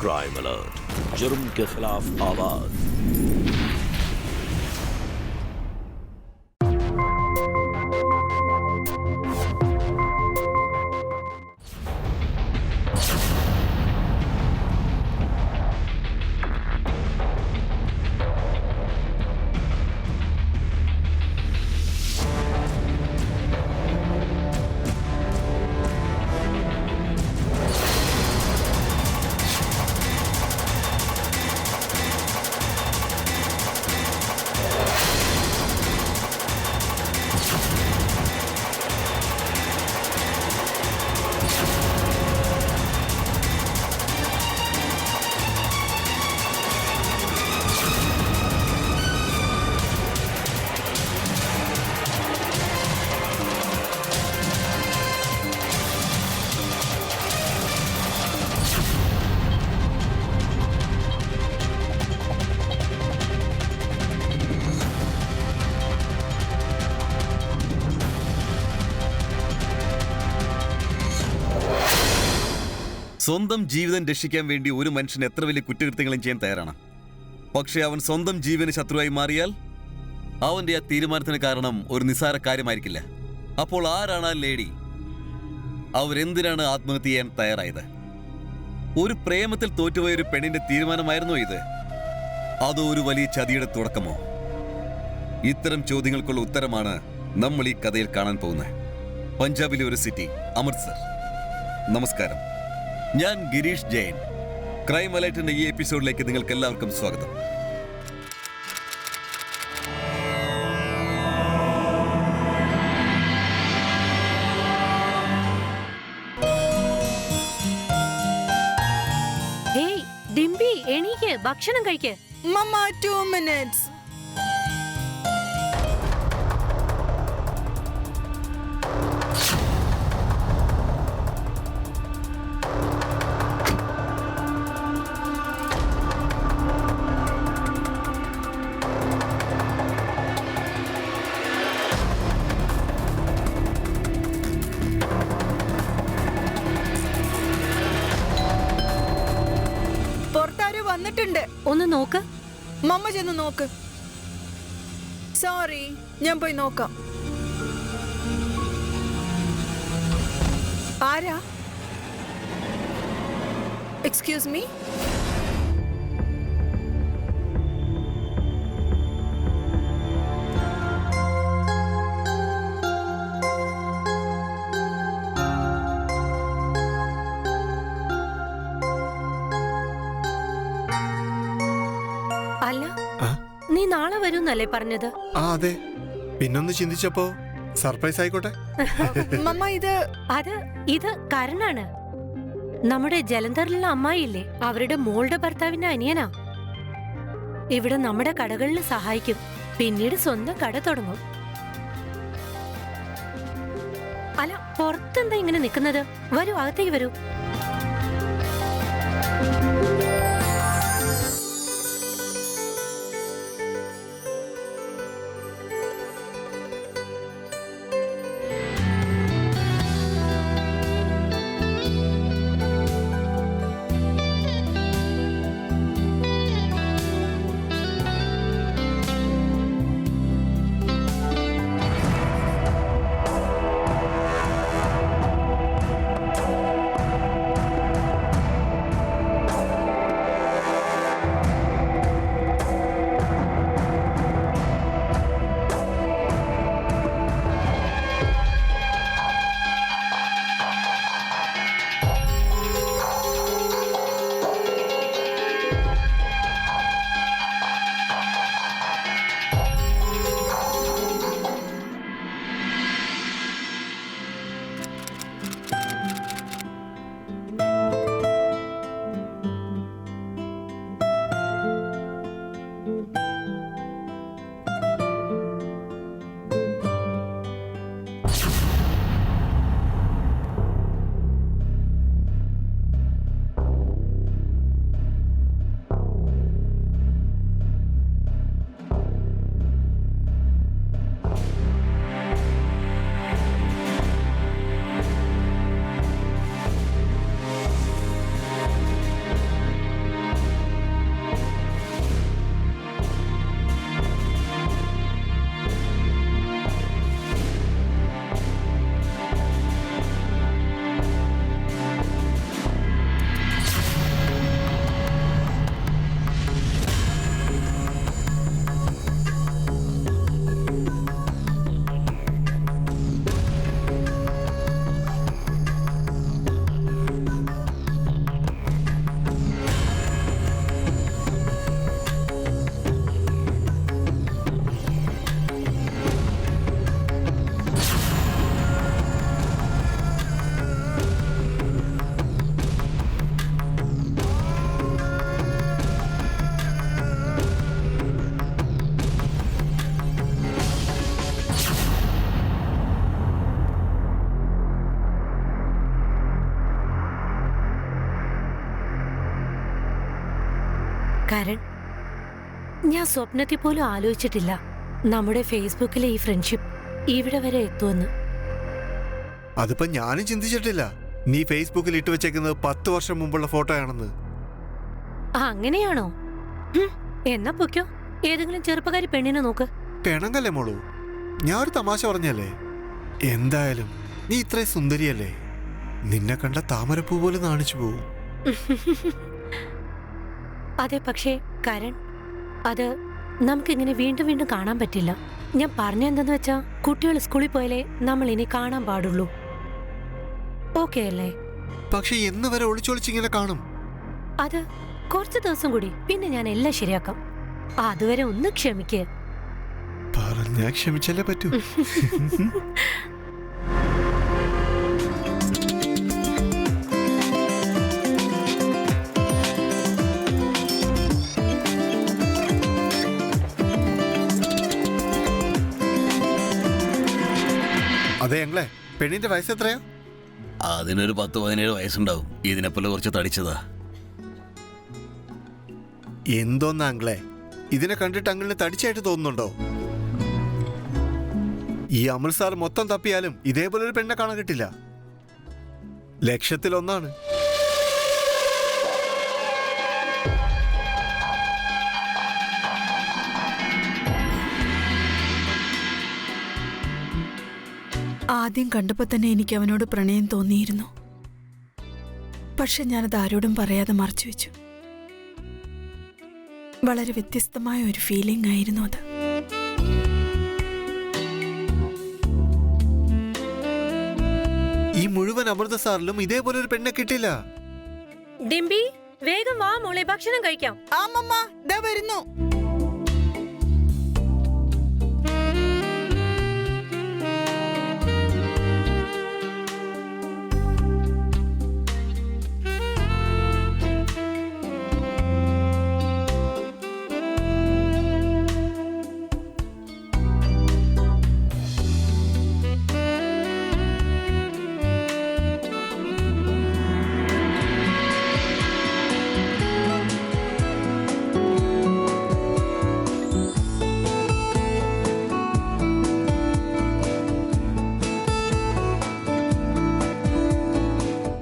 Crime alert, जुर्म के खिलाफ आवाज। സ്വന്തം ജീവിതം രക്ഷിക്കാൻ വേണ്ടി ഒരു മനുഷ്യൻ എത്ര വലിയ കുറ്റകൃത്യങ്ങളും ചെയ്യാൻ തയ്യാറാണ്. പക്ഷെ അവൻ സ്വന്തം ജീവന് ശത്രുവായി മാറിയാൽ അവന്റെ ആ തീരുമാനത്തിന് കാരണം ഒരു നിസ്സാര കാര്യമായിരിക്കില്ല. അപ്പോൾ ആരാണ് ആ ലേഡി? അവരെന്തിനാണ് ആത്മഹത്യ ചെയ്യാൻ തയ്യാറായത്? ഒരു പ്രേമത്തിൽ തോറ്റുപോയ ഒരു പെണ്ണിന്റെ തീരുമാനമായിരുന്നോ ഇത്? അതോ ഒരു വലിയ ചതിയുടെ തുടക്കമോ? ഇത്തരം ചോദ്യങ്ങൾക്കുള്ള ഉത്തരമാണ് നമ്മൾ ഈ കഥയിൽ കാണാൻ പോകുന്നത്. പഞ്ചാബിലെ ഒരു സിറ്റി, അമൃത്സർ. നമസ്കാരം, ഞാൻ ഗിരീഷ് ജെയിൻ. ക്രൈം അലർട്ടിന്റെ ഈ എപ്പിസോഡിലേക്ക് നിങ്ങൾക്ക് എല്ലാവർക്കും സ്വാഗതം. ഹേയ് ഡിംബി, എണീക്ക്, ഭക്ഷണം കഴിക്ക്. മമ്മ 2 minutes. വന്നിട്ടുണ്ട്. ഒന്ന് നോക്ക്. മമ്മ ചെന്ന് നോക്ക്. സോറി, ഞാൻ പോയി നോക്കാം. ആരാ? Excuse me. അല്ല, നീ നാളെ വരുന്നല്ലേ പറഞ്ഞത്? അതെ. പിന്നൊന്ന് ചിന്തിച്ചപ്പോ സർപ്രൈസ് ആയിക്കോട്ടെ. മമ്മ ഇത് കരണാണ്, നമ്മുടെ ജലന്ധറിലുള്ള അമ്മായില്ലേ, അവരുടെ മോളുടെ ഭർത്താവിന്റെ അനിയനാ. ഇവിടെ നമ്മുടെ കടകളിൽ സഹായിക്കും, പിന്നീട് സ്വന്തം കട തുടങ്ങും. അല്ല, പുറത്തെന്താ ഇങ്ങനെ നിൽക്കുന്നത്? വരൂ, അകത്തേക്ക് വരൂ. കരൺ, ഞാൻ സ്വപ്നത്തിൽ പോലും ആലോചിച്ചിട്ടില്ല നമ്മുടെ ഫേസ്ബുക്കിലെ ഈ ഫ്രണ്ട്ഷിപ്പ് ഇവിടെ വരെ എത്തുമെന്ന്. അതിപ്പോ ഞാനും ചിന്തിച്ചിട്ടില്ല നീ ഫേസ്ബുക്കിൽ ഇട്ട് വെച്ചേക്കുന്നത് 10 വർഷം മുമ്പുള്ള ഫോട്ടോയാണെന്ന്. അങ്ങനെയാണോ? എന്നാ പൊയ്ക്കോ, ഏതെങ്കിലും ചെറുപ്പക്കാരി പെണ്ണിനെ നോക്ക്. പെണങ്ങല്ലേ മോളൂ, ഞാൻ ഒരു തമാശ പറഞ്ഞല്ലേ. എന്തായാലും നീ ഇത്രയും സുന്ദരിയല്ലേ, നിന്നെ കണ്ട താമരപ്പൂ പോലെ നാണിച്ചു പോവും. അതെ, പക്ഷേ കരൺ, അത് നമുക്കിങ്ങനെ വീണ്ടും വീണ്ടും കാണാൻ പറ്റില്ല. ഞാൻ പറഞ്ഞെന്തെന്ന് വെച്ചാ, കുട്ടികൾ സ്കൂളിൽ പോയാലേ നമ്മൾ ഇനി കാണാൻ പാടുള്ളൂ. ഓക്കെ അല്ലേ? പക്ഷെ എന്ന് വരെ ഒളിച്ചൊളിച്ചിങ്ങനെ കാണും. അത് കുറച്ച് ദിവസം കൂടി, പിന്നെ ഞാൻ എല്ലാം ശരിയാക്കാം. അതുവരെ ഒന്ന് ക്ഷമിക്ക്. പറഞ്ഞാ ക്ഷമിച്ചല്ലേ പറ്റൂ. അതെ ഞങ്ങളെ, പെണ്ണിന്റെ വയസ്സെത്രയാ? അതിനൊരു 10-17 വയസ്സുണ്ടാവും. ഇതിനെപ്പോലെ കുറച്ച് തടിച്ചതാ. എന്തോന്നാ അങ്ങളെ, ഇതിനെ കണ്ടിട്ട് അങ്ങളിന് തടിച്ചായിട്ട് തോന്നുന്നുണ്ടോ? ഈ അമൽ സാർ മൊത്തം തപ്പിയാലും ഇതേപോലെ ഒരു പെണ്ണെ കാണാൻ കിട്ടില്ല. ലക്ഷത്തിലൊന്നാണ്. ആദ്യം കണ്ടപ്പോ തന്നെ എനിക്ക് അവനോട് പ്രണയം തോന്നിയിരുന്നു. പക്ഷെ ഞാനത് ആരോടും പറയാതെ മറച്ചുവെച്ചു. വളരെ വ്യത്യസ്തമായ ഒരു ഫീലിംഗ് ആയിരുന്നു അത്. ഈ മുഴുവൻ അമൃത സാറിലും ഇതേപോലെ ഒരു പെണ്ണെ കിട്ടില്ല. ഡിംബി, വേഗം വാ മോളെ, ഭക്ഷണം കഴിക്കാം. ആ മമ്മ, ദാ വരുന്നു.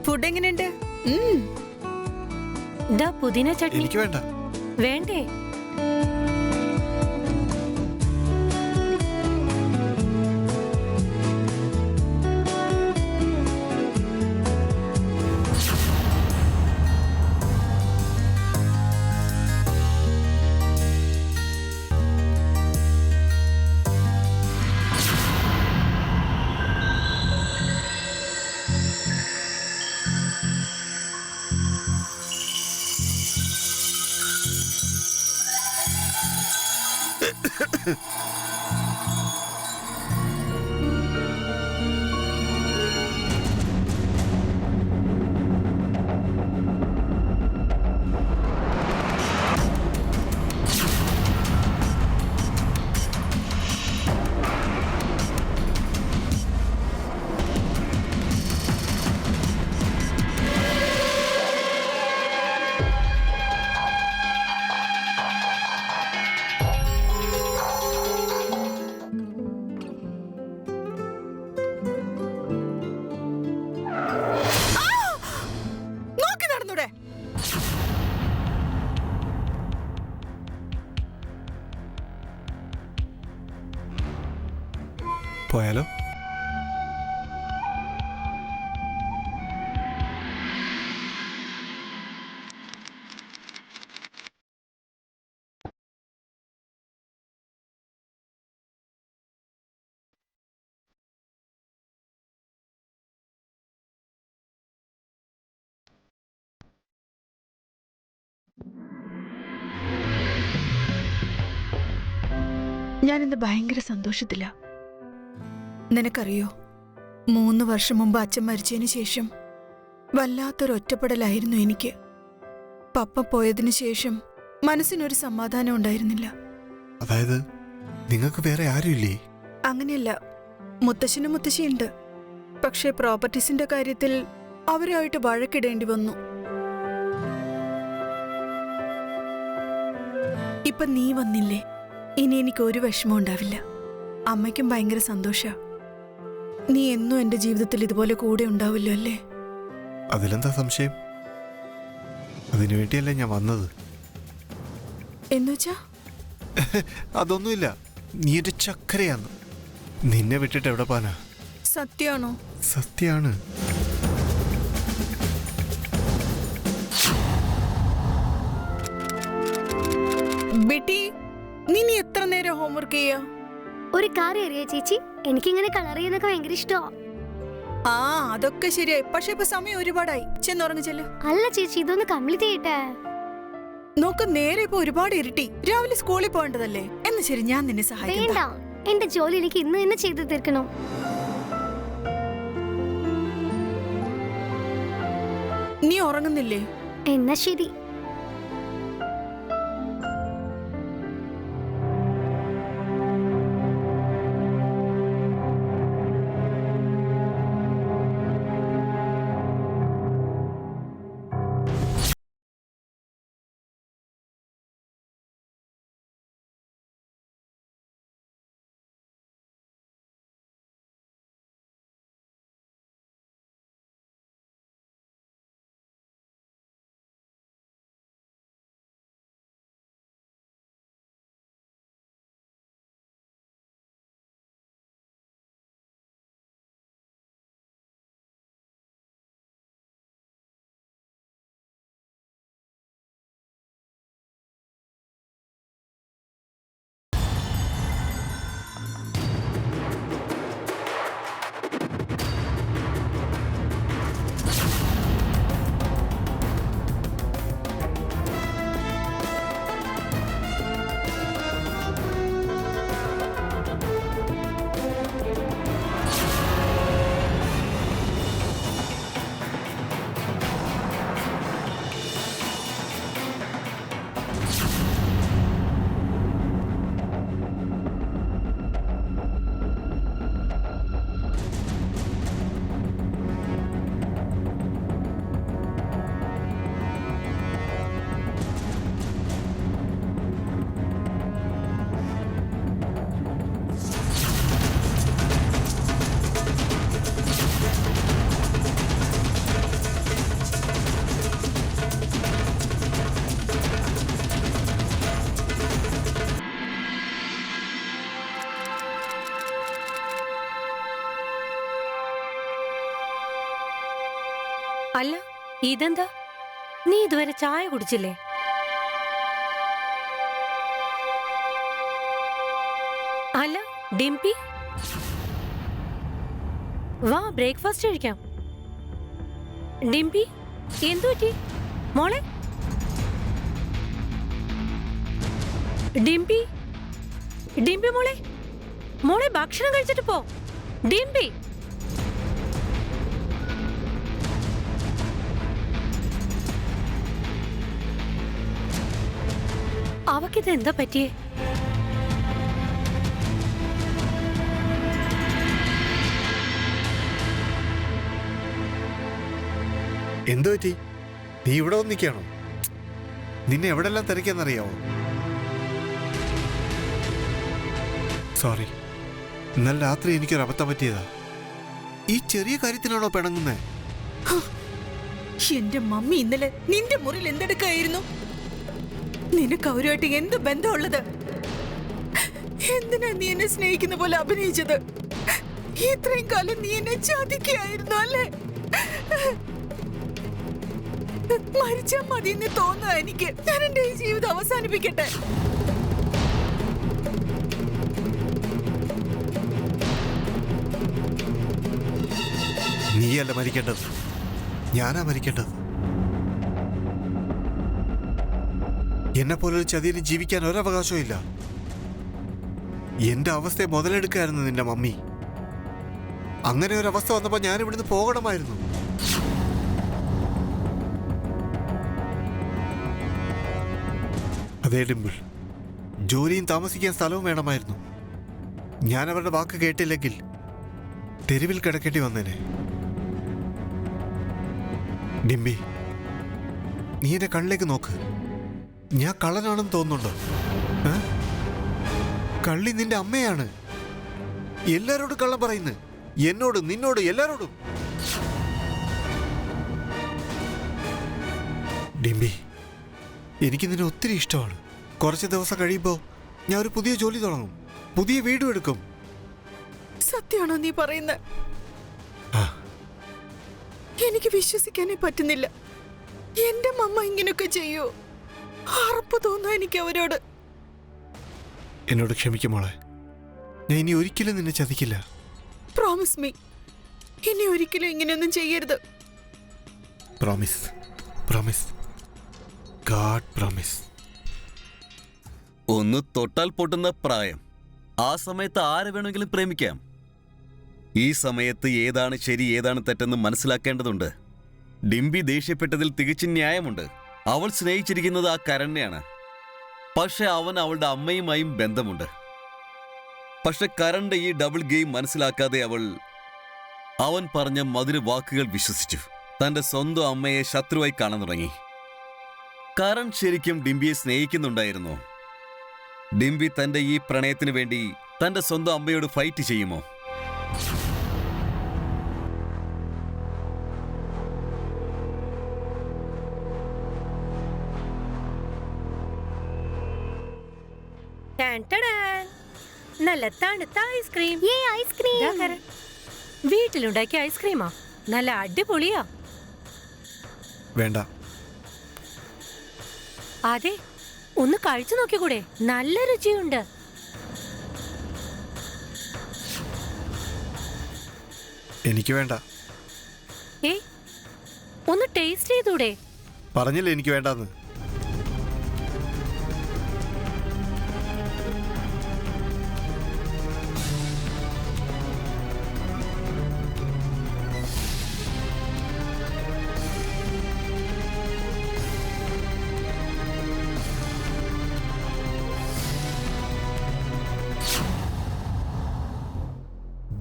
ഫുഡ് എങ്ങനെയുണ്ട്? ദാ പുതിന ചട്നി. എനിക്ക് വേണ്ട. വേണ്ടേ? പോയാലോ? ഞാനിന്ന് ഭയങ്കര സന്തോഷത്തില. നിനക്കറിയോ, 3 വർഷം മുമ്പ് അച്ഛൻ മരിച്ചതിന് ശേഷം വല്ലാത്തൊരു ഒറ്റപ്പെടലായിരുന്നു എനിക്ക്. പപ്പ പോയതിനു ശേഷം മനസ്സിനൊരു സമാധാനം ഉണ്ടായിരുന്നില്ല. അതായത് നിങ്ങൾക്ക് വേറെ ആരുമില്ലേ? അങ്ങനെയല്ല, മുത്തശ്ശനും മുത്തശ്ശിയുണ്ട്. പക്ഷേ പ്രോപ്പർട്ടീസിന്റെ കാര്യത്തിൽ അവരുമായിട്ട് വഴക്കിടേണ്ടി വന്നു. ഇപ്പൊ നീ വന്നില്ലേ, ഇനി എനിക്ക് ഒരു വിഷമം ഉണ്ടാവില്ല. അമ്മയ്ക്കും ഭയങ്കര സന്തോഷ. നീ എന്നും എന്റെ ജീവിതത്തിൽ ഇതുപോലെ കൂടെ ഉണ്ടാവില്ലോ അല്ലേ? അതിലെന്താ സംശയം? അതിനു വേണ്ടിയല്ലേ ഞാൻ വന്നത്. എന്നുവെച്ചാ? അതൊന്നുമില്ല, നീ ഒരു ചക്കരയാന്ന്. നിന്നെ വിട്ടിട്ട് എവിടെ പോനാ? സത്യാണോ? സത്യാണ്. ബെട്ടി, നീ എത്ര നേരം ഹോംവർക്ക് ചെയ്യാ? ഒരു കാര്യം അറിയാ ചേച്ചി, എനിക്കിങ്ങനെ കളർ ചെയ്യുന്നൊക്കെ ഭയങ്കര ഇഷ്ടമാ. ആ, അതൊക്കെ ശരിയായി. പക്ഷെ ഇപ്പൊ സമയം ഒരുപാടായി. ചെന്നുറങ്ങി ചെല്ലു. അല്ല ചേച്ചി, ഇതൊന്ന് കംപ്ലീറ്റ് ചെയ്യട്ടെ. നോക്ക്, നേരെ ഇപ്പൊ ഒരുപാട് ഇരുട്ടി. രാവിലെ സ്കൂളിൽ പോകേണ്ടതല്ലേ? എന്ന് ശരി, ഞാൻ നിന്നെ സഹായിക്കാം. വേണ്ട, എന്റെ ജോലി എനിക്ക് ഇന്ന് തന്നെ ചെയ്തു തീർക്കണം. നീ ഉറങ്ങുന്നില്ലേ? എന്നാ ശരി. അല്ല, ഇതെന്താ? നീ ഇതുവരെ ചായ കുടിച്ചില്ലേ? അല്ല ഡിംപി, വാ ബ്രേക്ക്ഫാസ്റ്റ് കഴിക്കാം. ഡിംപി, എന്തു പറ്റി മോളെ? ഡിംപി, ഡിംപി മോളെ, മോളെ ഭക്ഷണം കഴിച്ചിട്ട് പോ. ഡിംപി, അവക്കിത് എന്താ പറ്റിയേ? എന്തു പറ്റി? നീ ഇവിടെ വന്ന് നിൽക്കുകയാണോ? നിന്നെ എവിടെല്ലാം തിരക്കാന്നറിയാവോ? സോറി, ഇന്നലെ രാത്രി എനിക്കൊരു അബദ്ധം പറ്റിയതാ. ഈ ചെറിയ കാര്യത്തിനാണോ പിണങ്ങുന്നേ? എന്റെ മമ്മി ഇന്നലെ നിന്റെ മുറിയിൽ എന്തെടുക്കായിരുന്നു? നിനക്ക് അവരുമായിട്ട് എന്ത് ബന്ധമുള്ളത്? എന്തിനാ നീ എന്നെ സ്നേഹിക്കുന്ന പോലെ അഭിനയിച്ചത്? ഇത്രയും കാലം നീ എന്നെ ചതിക്കുകയായിരുന്നു അല്ലേ? മരിച്ചാ മതി എന്ന് തോന്നുക എനിക്ക്. ഞാൻ എന്റെ ഈ ജീവിതം അവസാനിപ്പിക്കട്ടെ. നീയല്ല മരിക്കേണ്ടത്, ഞാനാ മരിക്കേണ്ടത്. എന്നെ പോലൊരു ചതിയന് ജീവിക്കാൻ ഒരവകാശവും ഇല്ല. എന്റെ അവസ്ഥയെ മുതലെടുക്കായിരുന്നു നിന്റെ മമ്മി. അങ്ങനെ ഒരു അവസ്ഥ വന്നപ്പോ ഞാൻ ഇവിടുന്ന് പോകണമായിരുന്നു. അതേ ഡിംപിൾ, ജോലിയും താമസിക്കാൻ സ്ഥലവും വേണമായിരുന്നു. ഞാൻ അവരുടെ വാക്ക് കേട്ടില്ലെങ്കിൽ തെരുവിൽ കിടക്കേണ്ടി വന്നേനെ. ഡിംബി, നീ എന്റെ കണ്ണിലേക്ക് നോക്ക്. ഞാൻ കള്ളനാണെന്ന് തോന്നുന്നുണ്ടോ? കള്ളി നിന്റെ അമ്മയാണ്. എല്ലാരോടും കള്ളം പറയുന്നു. എന്നോട്, നിന്നോട്, എല്ലാരോടും. ഡിംബി, എനിക്ക് നിന്നെ ഒത്തിരി ഇഷ്ടമാണ്. കുറച്ച് ദിവസം കഴിയുമ്പോൾ ഞാൻ ഒരു പുതിയ ജോലി തുടങ്ങും, പുതിയ വീടും എടുക്കും. സത്യമാണോ നീ പറയുന്നത്? എനിക്ക് വിശ്വസിക്കാനേ പറ്റുന്നില്ല. എന്റെ മമ്മ ഇങ്ങനെയൊക്കെ ചെയ്യൂ? അറപ്പ് തോന്നാ എനിക്ക് അവരോട്. എന്നോട് ക്ഷമിക്കും മോളെ. ഞാൻ ഇനി ഒരിക്കലും നിന്നെ ചതിക്കില്ല. പ്രോമിസ് മീ, ഇനി ഒരിക്കലും ഇങ്ങനെയൊന്നും ചെയ്യരുത്. Promise, promise, God promise. ഒന്ന് തൊട്ടാൽ പൊട്ടുന്ന പ്രായം. ആ സമയത്ത് ആരെ വേണമെങ്കിലും പ്രേമിക്കാം. ഈ സമയത്ത് ഏതാണ് ശരി ഏതാണ് തെറ്റെന്ന് മനസ്സിലാക്കേണ്ടതുണ്ട്. ഡിംബി ദേഷ്യപ്പെട്ടതിൽ തികച്ചും ന്യായമുണ്ട്. അവൾ സ്നേഹിച്ചിരിക്കുന്നത് ആ കരണിനെയാണ്. പക്ഷെ അവൻ അവളുടെ അമ്മയുമായും ബന്ധമുണ്ട്. പക്ഷെ കരണിന്റെ ഈ ഡബിൾ ഗെയിം മനസ്സിലാക്കാതെ അവൻ പറഞ്ഞ മധുര വാക്കുകൾ വിശ്വസിച്ചു. തന്റെ സ്വന്തം അമ്മയെ ശത്രുവായി കാണാൻ തുടങ്ങി. കരൺ ശരിക്കും ഡിംബിയെ സ്നേഹിക്കുന്നുണ്ടായിരുന്നോ? ഡിംബി തന്റെ ഈ പ്രണയത്തിന് വേണ്ടി തന്റെ സ്വന്തം അമ്മയോട് ഫൈറ്റ് ചെയ്യുമോ? നല്ല തണുത്ത ഐസ്ക്രീം. ഐസ്ക്രീം വീട്ടിലുണ്ടാക്കിയ ഐസ്ക്രീമാ, നല്ല അടിപൊളിയാ. വേണ്ട. അതെ, ഒന്ന് കഴിച്ചു നോക്കിക്കൂടെ? നല്ല രുചിയുണ്ട്. എനിക്ക് വേണ്ട. ഏയ്, ഒന്ന് ടേസ്റ്റ് ചെയ്തൂടെ? പറഞ്ഞില്ലേ എനിക്ക് വേണ്ടാന്ന്.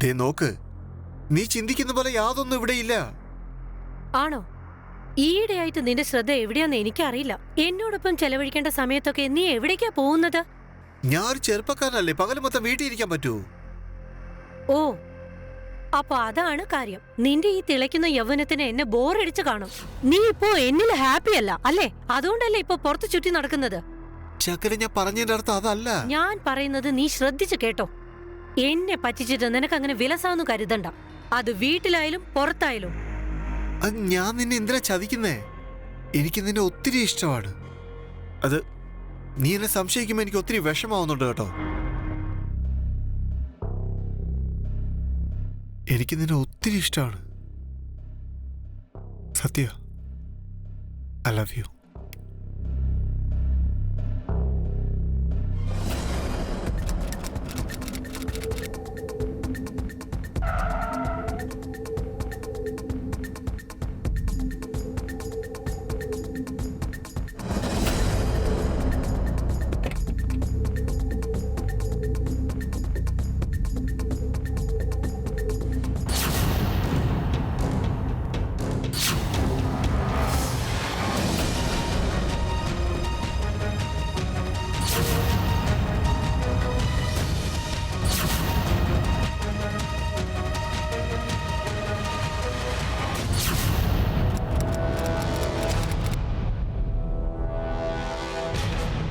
ദേ നോക്ക്, നീ ചിന്തിക്കുന്ന പോലെ യാതൊന്നും ഇവിടെയില്ല. ആണോ? ഈയിടെയായിട്ട് നിന്റെ ശ്രദ്ധ എവിടെയാന്ന് എനിക്കറിയില്ല. എന്നോടൊപ്പം ചെലവഴിക്കേണ്ട സമയത്തൊക്കെ നീ എവിടേക്കാ പോകുന്നത്? ഞാൻ ഒരു ചെറുപ്പക്കാരനല്ലേ, പകല് മൊത്തം വീട്ടിൽ ഇരിക്കാൻ പറ്റൂ? ഓ, അപ്പൊ അതാണ് കാര്യം. നിന്റെ ഈ തിളയ്ക്കുന്ന യൗവനത്തിന് എന്നെ ബോറടിച്ച് കാണും. നീ ഇപ്പോ എന്നിൽ ഹാപ്പി അല്ല അല്ലേ? അതുകൊണ്ടല്ലേ ഇപ്പൊ പുറത്ത് ചുറ്റി നടക്കുന്നത്? ചക്കര, ഞാൻ പറഞ്ഞതിന്റെ അർത്ഥം അതല്ല. ഞാൻ പറയുന്നത് നീ ശ്രദ്ധിച്ചു കേട്ടോ. എന്നെ പറ്റിച്ചിട്ട് നിനക്കങ്ങനെ വിലസാന്ന് കരുതണ്ട. അത് വീട്ടിലായാലും പുറത്തായാലും. അത് ഞാൻ നിന്നെ എന്തിനാ ചതിക്കുന്നേ? എനിക്ക് നിന്നെ ഒത്തിരി ഇഷ്ടമാണ്. അത് നീ എന്നെ സംശയിക്കുമ്പോ എനിക്ക് ഒത്തിരി വിഷമാവുന്നുണ്ട് കേട്ടോ. എനിക്ക് നിന്നെ ഒത്തിരി ഇഷ്ടമാണ്. സത്യ, ഐ ലവ് യു.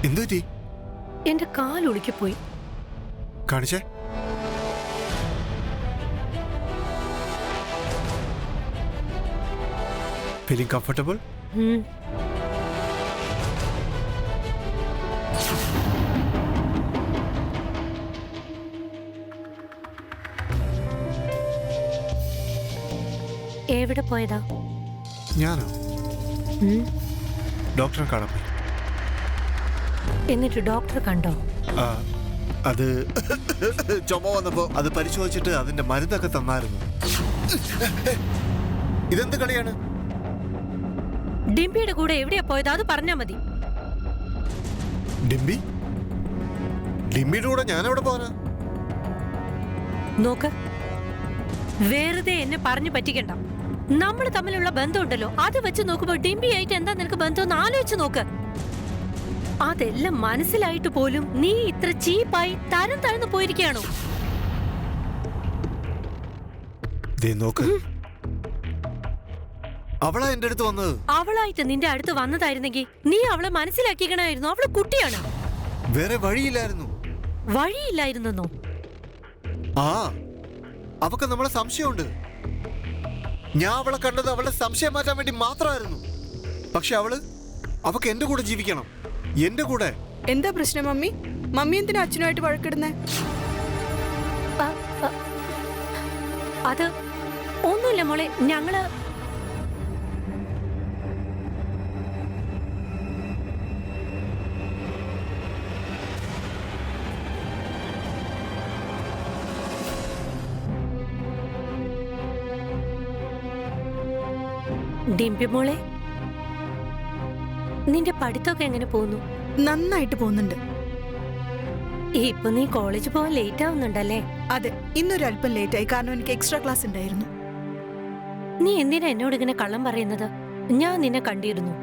എന്തുപറ്റി? എന്റെ കാലൊളുക്കി പോയി. കാണിച്ചേ. Feeling comfortable? എവിടെ പോയതാ? ഞാനോ? ഡോക്ടറെ കാണാൻ പോയി. എന്നിട്ട് ഡോക്ടർ കണ്ടോ? അത് ചുമ വന്നപ്പോ അത് പരിശോധിച്ചിട്ട് അതിന്റെ മരുന്നൊക്കെ തന്നായിരുന്നു. ഇതെന്ത് കളിയാണ്? ഡിംബിയുടെ കൂടെ എവിടെയാ പോയത്? അത് പറഞ്ഞാ മതി. ഡിംബി? ഡിംബിയുടെ കൂടെ ഞാൻ എവിടെ പോകാനാ? നോക്ക്, വെറുതെ എന്നെ പറഞ്ഞു പറ്റിക്കണ്ട. നമ്മൾ തമ്മിലുള്ള ബന്ധമുണ്ടല്ലോ, അത് വെച്ച് നോക്കുമ്പോ ഡിംബി ആയിട്ട് എന്താ നിനക്ക് ബന്ധം എന്ന് ആലോചിച്ച് നോക്ക്. അതെല്ലാം മനസ്സിലായിട്ട് പോലും നീ ഇത്ര ചീപ്പായി തരം താഴ്ന്നു പോയിരിക്കുകയാണോ? ദേ നോക്ക്, അവളാ എന്റെ അടുത്ത് വന്നത്. അവളായിട്ട് നിന്റെ അടുത്ത് വന്നതായിരുന്നെങ്കിൽ നീ അവളെ മനസ്സിലാക്കിക്കണായിരുന്നു. അവള് കുട്ടിയാണ്. വേറെ വഴിയില്ലായിരുന്നു. വഴിയില്ലായിരുന്നോ? ആ, അവക്ക് നമ്മളെ സംശയമുണ്ട്. ഞാൻ അവളെ കണ്ടത് അവളുടെ സംശയം മാറ്റാൻ വേണ്ടി മാത്രമായിരുന്നു. പക്ഷെ അവക്ക് എന്റെ കൂടെ ജീവിക്കണം, എന്റെ കൂടെ. എന്താ പ്രശ്നം മമ്മി? മമ്മി എന്തിനാ അച്ഛനുമായിട്ട് വഴക്കിടുന്നേ? അത് ഒന്നുമില്ല മോളെ. ഞങ്ങള് ഡിംപി മോളെ, നിന്റെ പഠിത്തമൊക്കെ എങ്ങനെ പോകുന്നു? നന്നായിട്ട് പോകുന്നുണ്ട്. ഇപ്പൊ നീ കോളേജ് പോവാൻ ലേറ്റ് ആവുന്നുണ്ടല്ലേ? അതെ, ഇന്നൊരല്പം ലേറ്റ് ആയി, കാരണം എനിക്ക് എക്സ്ട്രാ ക്ലാസ് ഉണ്ടായിരുന്നു. നീ എന്തിനാ എന്നോട് ഇങ്ങനെ കള്ളം പറയുന്നത്? ഞാൻ നിന്നെ കണ്ടിരുന്നു.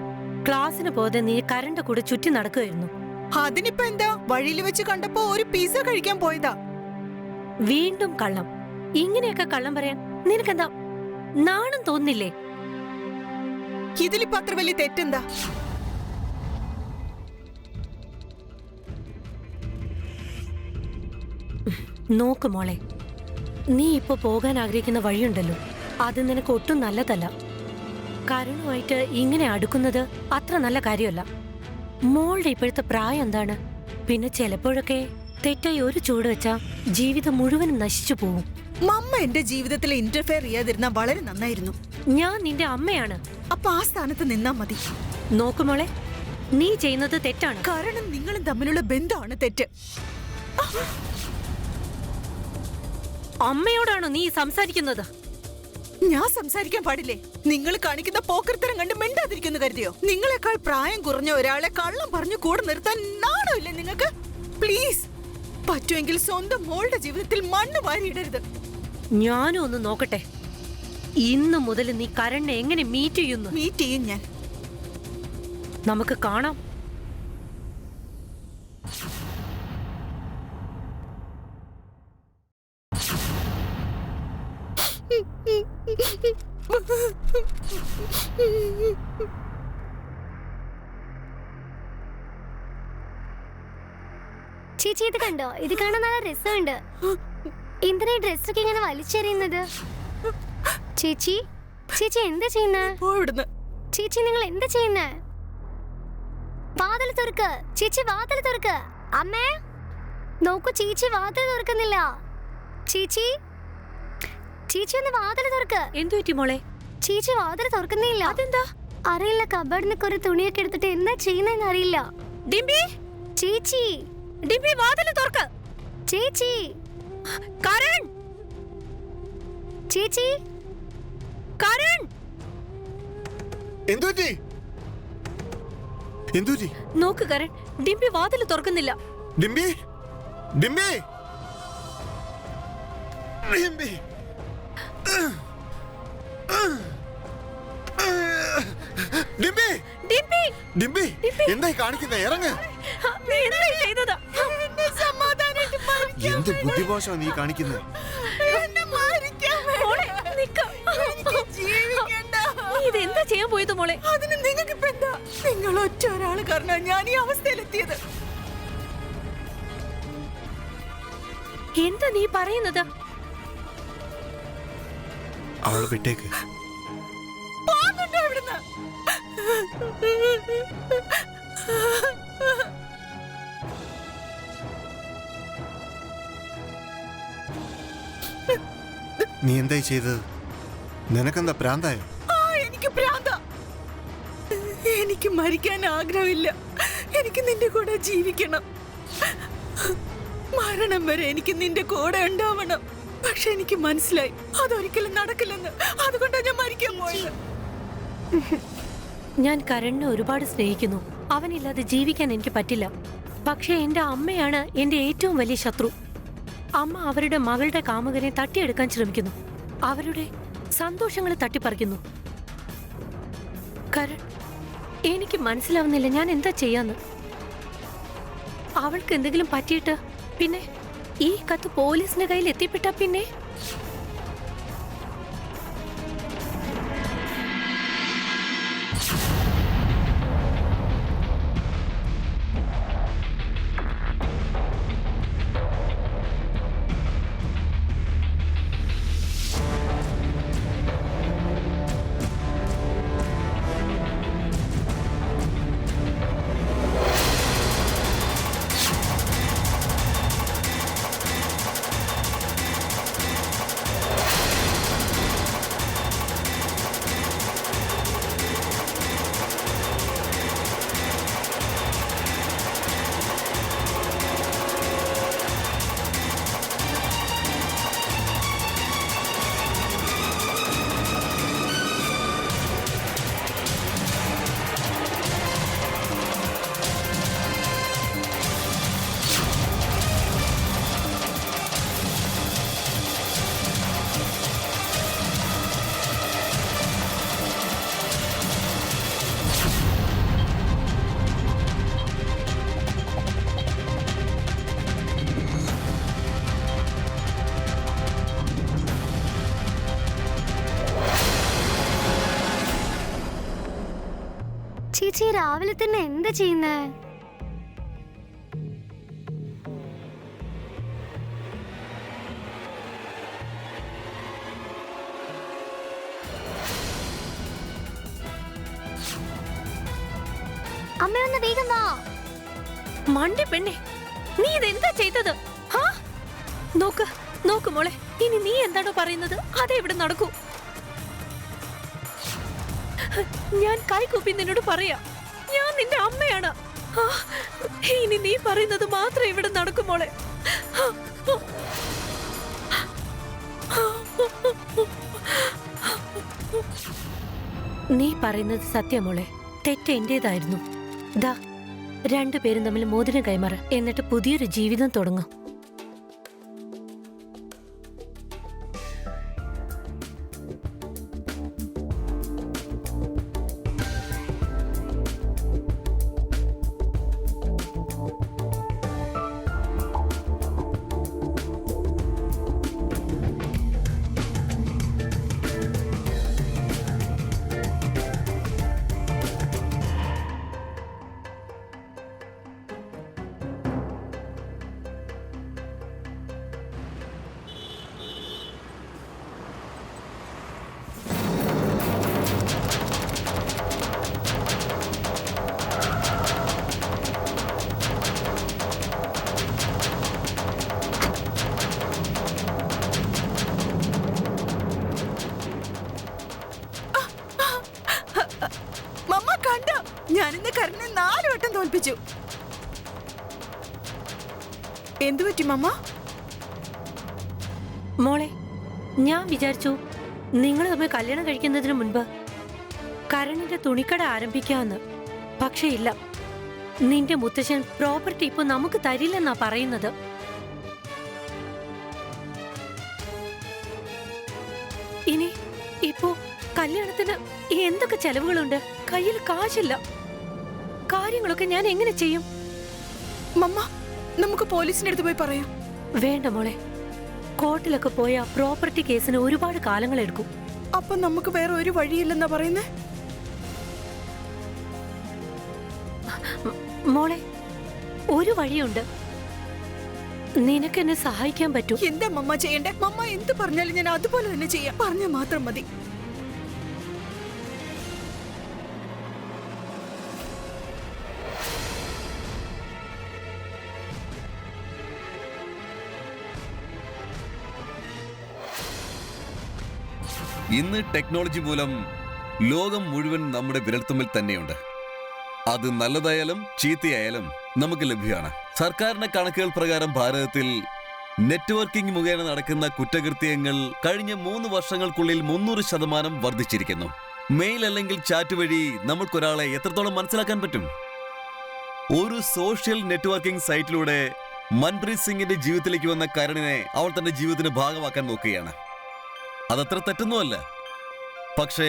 ക്ലാസ്സിന് പോകാതെ നീ കരണ്ട കൂടെ ചുറ്റി നടക്കുമായിരുന്നു. അതിനിപ്പോ എന്താ? വഴിയിൽ വെച്ച് കണ്ടപ്പോ ഒരു പിസ്സ കഴിക്കാൻ പോയതാ. വീണ്ടും കള്ളം. ഇങ്ങനെയൊക്കെ കള്ളം പറയാൻ നിനക്കെന്താ നാണം തോന്നില്ലേ? ഇതിലിപ്പോ അത്ര വലിയ തെറ്റെന്താ? നോക്ക് മോളെ, നീ ഇപ്പൊ പോകാൻ ആഗ്രഹിക്കുന്ന വഴിയുണ്ടല്ലോ, അത് നിനക്ക് ഒട്ടും നല്ലതല്ല. കരുണുമായിട്ട് ഇങ്ങനെ അടുക്കുന്നത് അത്ര നല്ല കാര്യമല്ല. മോളുടെ ഇപ്പോഴത്തെ പ്രായം എന്താണ്? പിന്നെ ചിലപ്പോഴൊക്കെ തെറ്റായി ഒരു ചൂട് വെച്ചാ ജീവിതം മുഴുവനും നശിച്ചു പോവും. മമ്മ എന്റെ ജീവിതത്തിൽ ഇന്റർഫെയർ ചെയ്യാതിരുന്നാ വളരെ നന്നായിരുന്നു. ഞാൻ നിന്റെ അമ്മയാണ്. അപ്പൊ ആ സ്ഥാനത്ത് നിന്നാ മതി. നോക്ക് മോളെ, നീ ചെയ്യുന്നത് തെറ്റാണ്. കാരണം നിങ്ങളും തമ്മിലുള്ള ബന്ധമാണ് തെറ്റ്. അമ്മയോടാണോ നീ സംസാരിക്കുന്നത്? ഞാൻ സംസാരിക്കാൻ പാടില്ലേ? നിങ്ങൾ കാണിക്കുന്ന പോക്കർത്തരം കണ്ട് മിണ്ടാതിരിക്കുന്നു കരുതിയോ? നിങ്ങളെക്കാൾ പ്രായം കുറഞ്ഞ ഒരാളെ കള്ളം പറഞ്ഞു കൂടെ നിർത്താൻ നാണമില്ലേ നിങ്ങൾക്ക്? പ്ലീസ്, പറ്റുമെങ്കിൽ സ്വന്തം മോളുടെ ജീവിതത്തിൽ മണ്ണ് വാരിയിടരുത്. ഞാനും ഒന്ന് നോക്കട്ടെ. ഇന്നു മുതൽ നീ കരണ്ണെ എങ്ങനെ മീറ്റ് ചെയ്യുന്നു? മീറ്റ് ചെയ്യും ഞാൻ. നമുക്ക് കാണാം. ചേച്ചി ഇത് കണ്ടോ? ഇത് കാണാൻ നല്ല രസമുണ്ട്. എന്തിനാ ഈ ഡ്രസ്സൊക്കെ ഇങ്ങനെ വലിച്ചെറിയുന്നത്? ചേച്ചി, ചേച്ചി എന്താ ചെയ്യുന്നേ? ചേച്ചി നിങ്ങൾ എന്താ ചെയ്യുന്നേ? വാതിൽ തുറക്ക് ചേച്ചി, വാതിൽ തുറക്ക്. അമ്മേ നോക്കൂ, ചേച്ചി വാതിൽ തുറക്കുന്നില്ല. ചേച്ചി, ചേച്ചി ഒന്ന് വാതിൽ തുറക്ക്. എന്തു പറ്റി മോളെ? ചേച്ചി വാതിൽ തുറക്കുന്നില്ല. അതെന്താ? അറിയില്ല, കബഡിനൊക്കെ ഒരു തുണിയൊക്കെ എടുത്തിട്ട് എന്താ ചെയ്യുന്നതെന്ന് അറിയില്ല. ഡിംബി, ചേച്ചി, ഡിംബി വാതിൽ തുറക്ക്. ചേച്ചി, കരൺ, ചേച്ചി, കരൺ. എന്തുപറ്റി? നോക്ക് കരൺ, ഡിംബി വാതിൽ തുറക്കുന്നില്ല. ഡിംബി, ഡിംബി, ഡിംബി, ഡിംബി, ഡിംബി, ഡിംബി, എന്തായി കാണിക്കുന്നേ? ഇറങ്ങ്. നീ എന്തായി ചെയ്തത്? എന്ത് ബുദ്ധിമോശമാ നീ കാണിക്കുന്നത്? മോളെ, നിക്ക്. നീ ഇതെന്താ ചെയ്യാൻ പോയത് മോളെ? അതിന് നിങ്ങൾക്ക് ഇപ്പൊ എന്താ? നിങ്ങൾ ഒറ്റ ഒരാള് കാരണം ഞാൻ ഈ അവസ്ഥയിലെത്തിയത്. എന്താ നീ പറയുന്നത്? അവളെ വിട്ടേക്ക്. പോകുന്നുണ്ടോ ഇവിടുന്ന്? നീ എന്തായി ചെയ്തത്? നിനക്കെന്താ പ്രാന്തായോ? എനിക്ക് പ്രാന്ത. എനിക്ക് മരിക്കാൻ ആഗ്രഹമില്ല. എനിക്ക് നിന്റെ കൂടെ ജീവിക്കണം. മരണം വരെ എനിക്ക് നിന്റെ കൂടെ ഉണ്ടാവണം. പക്ഷെ എനിക്ക് മനസ്സിലായി അതൊരിക്കലും നടക്കില്ലെന്ന്. അതുകൊണ്ടാണ് ഞാൻ മരിക്കാൻ പോയത്. ഞാൻ കരണിനെ ഒരുപാട് സ്നേഹിക്കുന്നു. അവനില്ലാതെ ജീവിക്കാൻ എനിക്ക് പറ്റില്ല. പക്ഷെ എന്റെ അമ്മയാണ് എന്റെ ഏറ്റവും വലിയ ശത്രു. അമ്മ അവരുടെ മകളുടെ കാമുകനെ തട്ടിയെടുക്കാൻ ശ്രമിക്കുന്നു. അവരുടെ സന്തോഷങ്ങളെ തട്ടിപ്പറിക്കുന്നു. കരൺ, എനിക്ക് മനസ്സിലാവുന്നില്ല ഞാൻ എന്താ ചെയ്യാന്ന്. അവൾക്ക് എന്തെങ്കിലും പറ്റിയിട്ട് പിന്നെ ഈ കത്ത് പോലീസിന്റെ കയ്യിൽ എത്തിപ്പെട്ടാ പിന്നെ ചേച്ചി രാവിലെ തന്നെ എന്താ ചെയ്യുന്നേ? അമ്മ ഒന്ന് വേഗം വാ. മണ്ടി പെണ്ണെ, നീ ഇതെന്താ ചെയ്തത്? നോക്ക് നോക്ക് മോളെ, ഇനി നീ എന്താണോ പറയുന്നത് അതേ ഇവിടെ നടക്കൂ. ഞാൻ കൈകൂപ്പി നിന്നോട് പറയാ, ഞാൻ നിന്റെ അമ്മയാണ്. ഇനി നീ പറയുന്നത് മാത്രം ഇവിടെ നടക്കും മോളെ. നീ പറയുന്നത് സത്യം മോളെ, തെറ്റ് എന്റേതായിരുന്നു. ദാ രണ്ടുപേരും തമ്മിൽ മോതിരം കൈമാറ, എന്നിട്ട് പുതിയൊരു ജീവിതം തുടങ്ങും. ഞാനിന്ന് കരണിനെ 4 വട്ടം തോൽപ്പിച്ചു. എന്തു പറ്റി മമ്മ? മോളെ, ഞാൻ വിചാരിച്ചു നിങ്ങൾ തമ്മിൽ കല്യാണം കഴിക്കുന്നതിന് മുൻപ് കരണിന്റെ തുണിക്കട ആരംഭിക്കാമെന്ന്. പക്ഷേ ഇല്ല, നിന്റെ മുത്തശ്ശൻ പ്രോപ്പർട്ടി ഇപ്പൊ നമുക്ക് തരില്ലെന്നാ പറയുന്നത്. ഇനി ഇപ്പോ കല്യാണത്തിന് എന്തൊക്കെ ചെലവുകളുണ്ട്, കയ്യിൽ കാശില്ല. കാര്യങ്ങളൊക്കെ ഞാൻ എങ്ങനെ ചെയ്യും? മമ്മ, നമുക്ക് പോലീസിന്റെ അടുത്ത് പോയി പറയാം. വേണ്ട മോളെ, കോർട്ടിലൊക്കെ പോയ പ്രോപ്പർട്ടി കേസിന് ഒരുപാട് കാലങ്ങൾ എടുക്കും. അപ്പൊ നമുക്ക് വേറെ ഒരു വഴിയില്ലെന്നാ പറയുന്നേ? മോളെ, ഒരു വഴിയുണ്ട്. നിനക്ക് എന്നെ സഹായിക്കാൻ പറ്റും. എന്താ മമ്മ ചെയ്യണ്ടേ? മമ്മ എന്ത് പറഞ്ഞാലും ഞാൻ അതുപോലെ തന്നെ ചെയ്യാം. പറഞ്ഞാൽ മാത്രം മതി. ഇന്ന് ടെക്നോളജി മൂലം ലോകം മുഴുവൻ നമ്മുടെ വിരൽത്തുമ്പിൽ തന്നെയുണ്ട്. അത് നല്ലതായാലും ചീത്തയായാലും നമുക്ക് ലഭ്യമാണ്. സർക്കാരിന്റെ കണക്കുകൾ പ്രകാരം ഭാരതത്തിൽ നെറ്റ്വർക്കിംഗ് മുഖേന നടക്കുന്ന കുറ്റകൃത്യങ്ങൾ കഴിഞ്ഞ 3 വർഷങ്ങൾക്കുള്ളിൽ 300% വർദ്ധിച്ചിരിക്കുന്നു. മെയിൽ അല്ലെങ്കിൽ ചാറ്റ് വഴി നമുക്കൊരാളെ എത്രത്തോളം മനസ്സിലാക്കാൻ പറ്റും? ഒരു സോഷ്യൽ നെറ്റ്വർക്കിംഗ് സൈറ്റിലൂടെ മൻപ്രീത് സിംഗിന്റെ ജീവിതത്തിലേക്ക് വന്ന കരണിനെ അവൾ തന്റെ ജീവിതത്തിന് ഭാഗമാക്കാൻ നോക്കുകയാണ്. അതത്ര തെറ്റൊന്നുമല്ല. പക്ഷേ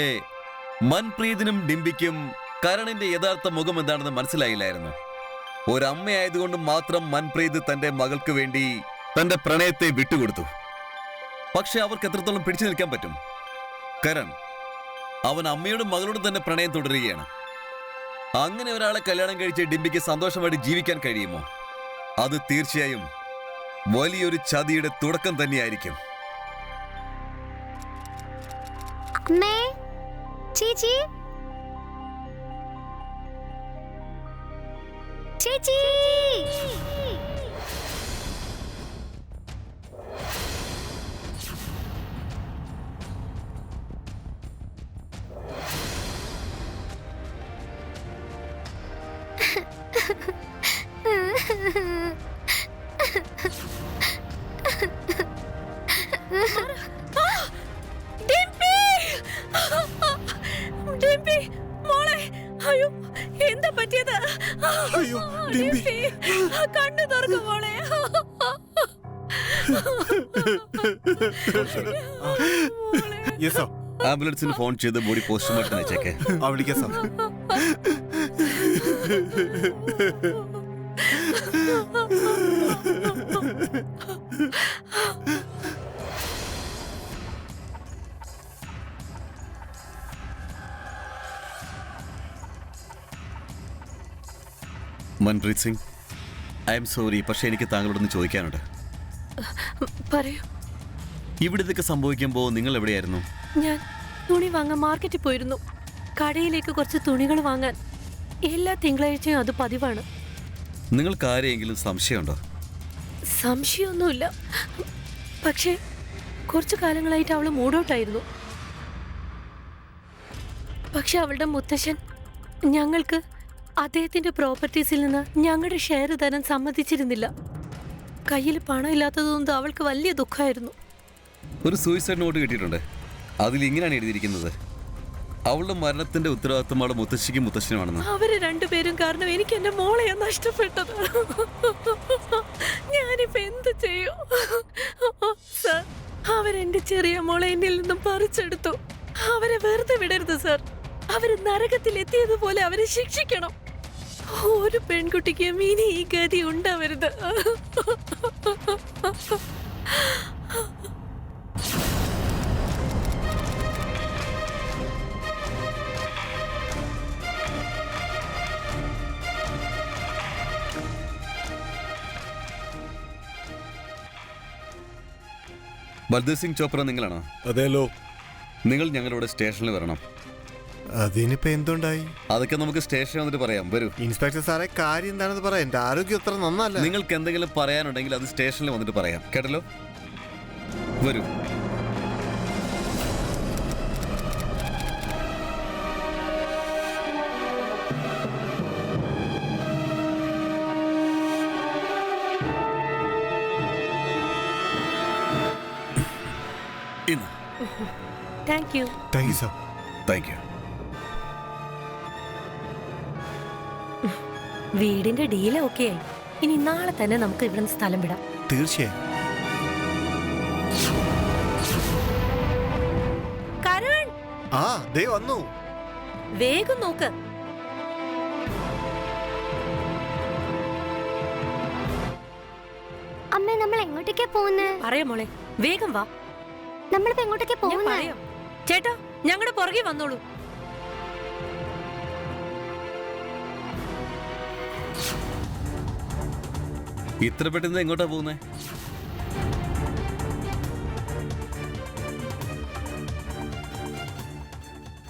മൻപ്രീതിനും ഡിംപിക്കും കരണിന്റെ യഥാർത്ഥ മുഖം എന്താണെന്ന് മനസ്സിലായില്ലായിരുന്നു. ഒരമ്മയായതുകൊണ്ട് മാത്രം മൻപ്രീത് തന്റെ മകൾക്ക് വേണ്ടി തന്റെ പ്രണയത്തെ വിട്ടുകൊടുത്തു. പക്ഷെ അവർക്ക് എത്രത്തോളം പിടിച്ചു നിൽക്കാൻ പറ്റും? കരൺ, അവൻ അമ്മയോടും മകളോടും തന്നെ പ്രണയം തുടരുകയാണ്. അങ്ങനെ ഒരാളെ കല്യാണം കഴിച്ച് ഡിംപിക്ക് സന്തോഷമായിട്ട് ജീവിക്കാൻ കഴിയുമോ? അത് തീർച്ചയായും വലിയൊരു ചതിയുടെ തുടക്കം തന്നെയായിരിക്കും. അമ്മേ, ചേച്ചി, ചേച്ചി. ഡിംപി, മോളെ, അയ്യോ, എന്താ പറ്റിയത്? അയ്യോ, ഡിംപി. കണ്ണു തുറക്കും മോളെ. Yes sir. ആംബുലൻസിന് ഫോൺ ചെയ്ത് ബോഡി പോസ്റ്റ്മോർട്ടം അയച്ചേക്കെ. വിളിക്കാം sir. Manpreet Singh, I am sorry, പക്ഷെ എനിക്ക് താങ്കളോടൊന്ന് ചോദിക്കാനുണ്ട്. പറയൂ. ഇവിടെ ഇതൊക്കെ സംഭവിക്കുമ്പോൾ നിങ്ങൾ എവിടെയായിരുന്നു? ഞാൻ തുണി വാങ്ങാൻ മാർക്കറ്റിൽ പോയിരുന്നു. കടയിലേക്ക് കുറച്ച് തുണികൾ വാങ്ങാൻ. എല്ലാ തിങ്കളാഴ്ചയും അത് പതിവാണ്. നിങ്ങൾക്ക് ആരെയെങ്കിലും സംശയമുണ്ടോ? സംശയമൊന്നുമില്ല. പക്ഷേ കുറച്ചു കാലങ്ങളായിട്ട് അവൾ മൂഡൗട്ടായിരുന്നു. പക്ഷെ അവളുടെ മുത്തശ്ശൻ ഞങ്ങൾക്ക് അദ്ദേഹത്തിന്റെ പ്രോപ്പർട്ടീസിൽ നിന്ന് ഞങ്ങളുടെ ഷെയർ തരാൻ സമ്മതിച്ചിരുന്നില്ല. കയ്യിൽ പണം ഇല്ലാത്തതുകൊണ്ട് അവൾക്ക് വലിയ ദുഃഖമായിരുന്നു. ഒരു സൂയിസൈഡ് നോട്ട് കിട്ടിയിട്ടുണ്ട്. അതിൽ ഇങ്ങനെയാണ് എഴുതിയിരിക്കുന്നത്: അവളുടെ മരണത്തിന്റെ ഉത്തരവാദിത്വം അവളുടെ മുത്തശ്ശിക്കും മുത്തശ്ശനുമാണെന്ന്. അവര് രണ്ടുപേരും കാരണം എനിക്ക് എന്റെ മോളെയാ നഷ്ടപ്പെട്ടത്. ഞാനിപ്പോ എന്ത് ചെയ്യും സർ? അവരെന്റെ ചെറിയ മോളെ എന്നിൽ നിന്നും പറിച്ചെടുത്തു. അവരെ വെറുതെ വിടരുത് സർ. അവര് നരകത്തിൽ എത്തിയതുപോലെ അവരെ ശിക്ഷിക്കണം. ഒരു പെൺകുട്ടിക്കും ഇനി ഈ ഗതി ഉണ്ടാവരുത്. ബൽദേവ് സിംഗ് ചോപ്ര നിങ്ങളാണോ? അതെല്ലോ. നിങ്ങൾ ഞങ്ങളുടെ സ്റ്റേഷനിൽ വരണം. അതിനിപ്പോ എന്തുണ്ടായി? അതൊക്കെ നമുക്ക് സ്റ്റേഷനിൽ വന്നിട്ട് പറയാം. വരൂ. ഇൻസ്പെക്ടർ സാറേ, കാര്യം എന്താണെന്ന് പറയാം. എന്റെ ആരോഗ്യം അത്ര നന്നല്ല. നിങ്ങൾക്ക് എന്തെങ്കിലും പറയാനുണ്ടെങ്കിൽ അത് സ്റ്റേഷനിൽ വന്നിട്ട് പറയാം. കേട്ടല്ലോ? വരൂ. Thank you. Thank you sir. Thank you. വീടിന്റെ ഡീൽ ഓക്കെ ആയി. ഇനി നാളെ തന്നെ നമുക്ക് ഇവിടെ സ്ഥലം വിടാം. തീർച്ചയായും. കരൺ, ആ ദേ വന്നു. വേഗം നോക്ക്. അമ്മേ, നമ്മൾ എങ്ങോട്ടേക്കാ പോകുന്നത്? പറയാം മോളെ, വേഗം വാ. നമ്മളിപ്പോ എങ്ങോട്ടേക്കാ ഞാൻ പോകുന്നത്? പറയാം. ചേട്ടാ, ഞങ്ങളുടെ പുറകെ വന്നോളൂ. ഇത്ര പെട്ടെന്ന് എങ്ങോട്ടാ പോകുന്നേ?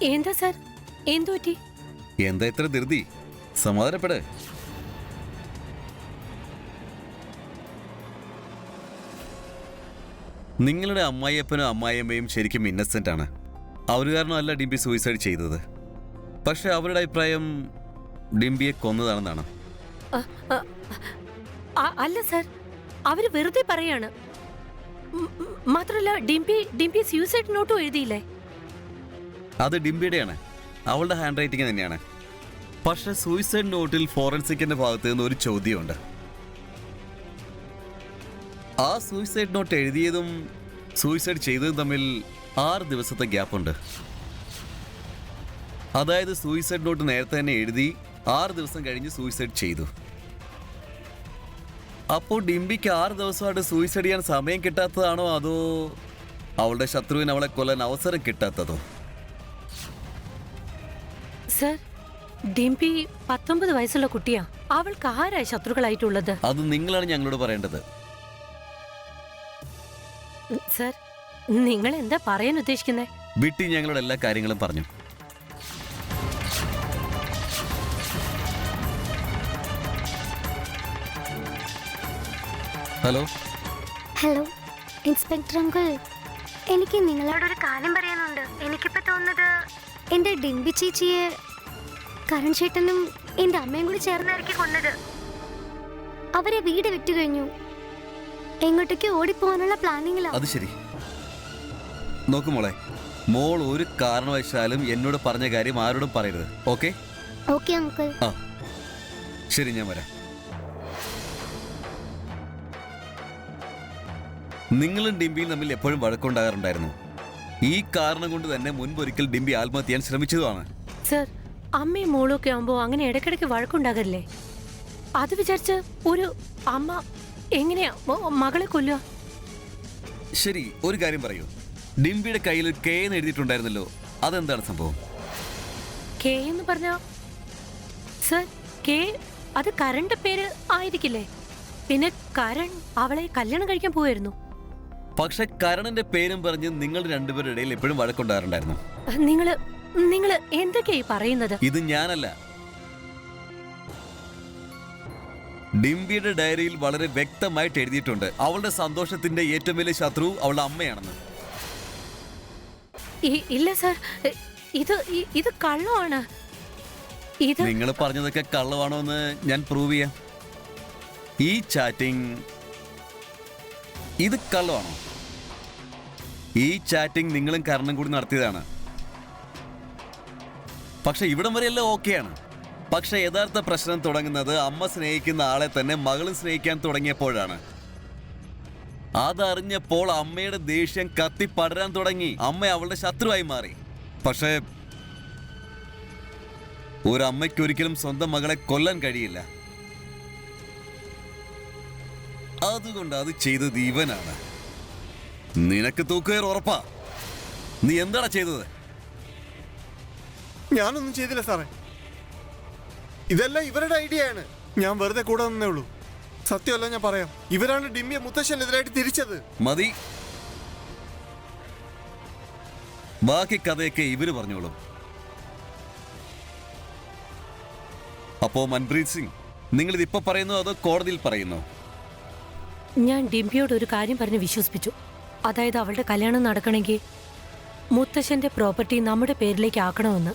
എന്താ സാർ, എന്തു പറ്റി? എന്താ ഇത്ര ധൃതി? സമാധാനപ്പെട്. നിങ്ങളുടെ അമ്മായിയപ്പനും അമ്മായിയമ്മയും ശരിക്കും ഇന്നസെന്റ് ആണ്. അവർ കാരണമല്ല ഡിംബി സൂയിസൈഡ് ചെയ്തത്. പക്ഷെ അവരുടെ അഭിപ്രായം ഡിംബിയെ കൊന്നതാണെന്നാണ്. അല്ല സാർ, അവര് വെറുതെ പറയാണ്. മാത്രല്ല ഡിംപി സൂയിസൈഡ് നോട്ടും എഴുതിയില്ലേ? അത് ഡിംബിയുടെയാണ്, അവളുടെ ഹാൻഡ് റൈറ്റിംഗ് തന്നെയാണ്. പക്ഷെ സൂയിസൈഡ് നോട്ടിൽ ഫോറൻസിക്കിന്റെ ഭാഗത്ത് നിന്ന് ഒരു ചോദ്യമുണ്ട്. ആ സൂയിസൈഡ് നോട്ട് എഴുതിയതും സൂയിസൈഡ് ചെയ്തതും തമ്മിൽ 6 ദിവസത്തെ ഗ്യാപ്പുണ്ട്. അതായത് സൂയിസൈഡ് നോട്ട് നേരത്തെ തന്നെ എഴുതി 6 ദിവസം കഴിഞ്ഞ് സൂയിസൈഡ് ചെയ്തു. അപ്പോൾ ഡിംബിക്ക് 6 ദിവസമായിട്ട് സൂയിസൈഡ് ചെയ്യാൻ സമയം കിട്ടാത്തതാണോ അതോ അവളുടെ ശത്രുവിന് അവളെ കൊല്ലാൻ അവസരം കിട്ടാത്തതോ? സർ, ഡിംപി 19 വയസ്സുള്ള കുട്ടിയാ. അവൾക്ക് ആരായി ശത്രുക്കളായിട്ടുള്ളത്? അത് നിങ്ങളാണ് ഞങ്ങളോട് പറയേണ്ടത്. സർ, നിങ്ങൾ എന്താ പറയാൻ ഉദ്ദേശിക്കുന്നത്? ബിട്ടി ഞങ്ങളോട് എല്ലാ കാര്യങ്ങളും പറഞ്ഞു. ഹലോ ഹലോ ഇൻസ്പെക്ടർ അങ്കിൾ, എനിക്ക് നിങ്ങളോടൊരു കാര്യം പറയാനുണ്ട്. എനിക്കിപ്പോ തോന്നുന്നത് എന്റെ ഡിംബി ചേച്ചിയെ കരൺ ചേട്ടനും എന്റെ അമ്മയും കൂടി ചേർന്നായിരിക്കും കൊന്നത്. അവരെ വീട് വിറ്റു കഴിഞ്ഞു. എങ്ങോട്ടേക്ക് ഓടിപ്പോവാനുള്ള പ്ലാനിങ്ങിലാണ്. അത് ശരി. നോക്കുമോളെ, മോൾ ഒരു കാരണവശാലും എന്നോട് പറഞ്ഞ കാര്യം ആരോടും പറയരുത്. ഓക്കെ? Okay uncle. ആ ശരി, ഞാൻ വരാം. നിങ്ങളും ഡിംബിയും തമ്മിൽ എപ്പോഴും വഴക്കുണ്ടാകാറുണ്ടായിരുന്നു. ഈ കാരണം കൊണ്ട് തന്നെ മുൻപൊരിക്കൽ ഡിംബി ആത്മഹത്യ ചെയ്യാൻ ശ്രമിച്ചതുമാണ്. സർ, അമ്മയും മോളും ഒക്കെ ആവുമ്പോ അങ്ങനെ ഇടയ്ക്കിടയ്ക്ക് വഴക്കുണ്ടാകല്ലേ? അത് വിചാരിച്ച് ഒരു അമ്മ എങ്ങനെയാ മകളെ കൊല്ലുക? ശരി, ഒരു കാര്യം പറയൂ. ഡിംബിയുടെ കയ്യിൽ കെ എന്ന് എഴുതിയിട്ടുണ്ടായിരുന്നല്ലോ, അതെന്താണ് സംഭവം? കെ എന്ന് പറഞ്ഞ സർ, കെ അത് കരണിന്റെ പേര് ആയിരിക്കില്ലേ? പിന്നെ കരൺ അവളെ കല്യാണം കഴിക്കാൻ പോവായിരുന്നു. പക്ഷെ കരണിന്റെ പേരും പറഞ്ഞ് നിങ്ങൾ രണ്ടുപേരുടെ ഇടയിൽ എപ്പോഴും വഴക്കുണ്ടാകാറുണ്ടായിരുന്നു. നിങ്ങള് എന്തൊക്കെയായി പറയുന്നത്? ഇത് ഞാനല്ല, ഡിംബിയുടെ ഡയറിയിൽ വളരെ വ്യക്തമായിട്ട് എഴുതിയിട്ടുണ്ട് അവളുടെ സന്തോഷത്തിന്റെ ഏറ്റവും വലിയ ശത്രു അവളുടെ അമ്മയാണെന്ന്. ഇല്ല സർ, ഇത് കള്ളമാണ്. ഇത് നിങ്ങൾ പറഞ്ഞതൊക്കെ കള്ളമാണോ എന്ന് ഞാൻ പ്രൂവ് ചെയ്യാം. ഈ ചാറ്റിംഗ് ഇത് കള്ളമാണോ? ഈ ചാറ്റിംഗ് നിങ്ങളും കരണം കൂടി നടത്തിയതാണ്. പക്ഷെ ഇവിടം വരെയെല്ലാം ഓക്കെയാണ്. പക്ഷെ യഥാർത്ഥ പ്രശ്നം തുടങ്ങുന്നത് അമ്മ സ്നേഹിക്കുന്ന ആളെ തന്നെ മകളും സ്നേഹിക്കാൻ തുടങ്ങിയപ്പോഴാണ്. അതറിഞ്ഞപ്പോൾ അമ്മയുടെ ദേഷ്യം കത്തി പടരാൻ തുടങ്ങി. അമ്മ അവളുടെ ശത്രുവായി മാറി. പക്ഷേ ഒരു അമ്മയ്ക്ക് ഒരിക്കലും സ്വന്തം മകളെ കൊല്ലാൻ കഴിയില്ല. അതുകൊണ്ട് അത് ചെയ്തത് ഇവനാണ്. നിനക്ക് തൂക്കുകയർ ഉറപ്പാ. നീ എന്താണ് ചെയ്തത്? ഞാനൊന്നും ചെയ്തില്ല സാറേ. ഇതെല്ലാം ഇവരുടെ ഐഡിയ ആണ്. ഞാൻ വെറുതെ കൂടെ നിന്നേ ഉള്ളൂ. സത്യമല്ല, ഞാൻ പറയാം. ഇവരാണ് ഡിമ്മിയെ മുത്തശ്ശനെതിരായിട്ട് തിരിച്ചത്. മതി, ബാക്കി കഥയൊക്കെ ഇവര് പറഞ്ഞോളും. അപ്പോ മൻപ്രീത് സിംഗ്, നിങ്ങൾ ഇതിപ്പോ പറയുന്നു അതോ കോടതിയിൽ പറയുന്നു? ഞാൻ ഡിംപിയോട് ഒരു കാര്യം പറഞ്ഞ് വിശ്വസിപ്പിച്ചു. അതായത് അവളുടെ കല്യാണം നടക്കണമെങ്കിൽ മുത്തശ്ശന്റെ പ്രോപ്പർട്ടി നമ്മുടെ പേരിലേക്ക് ആക്കണമെന്ന്.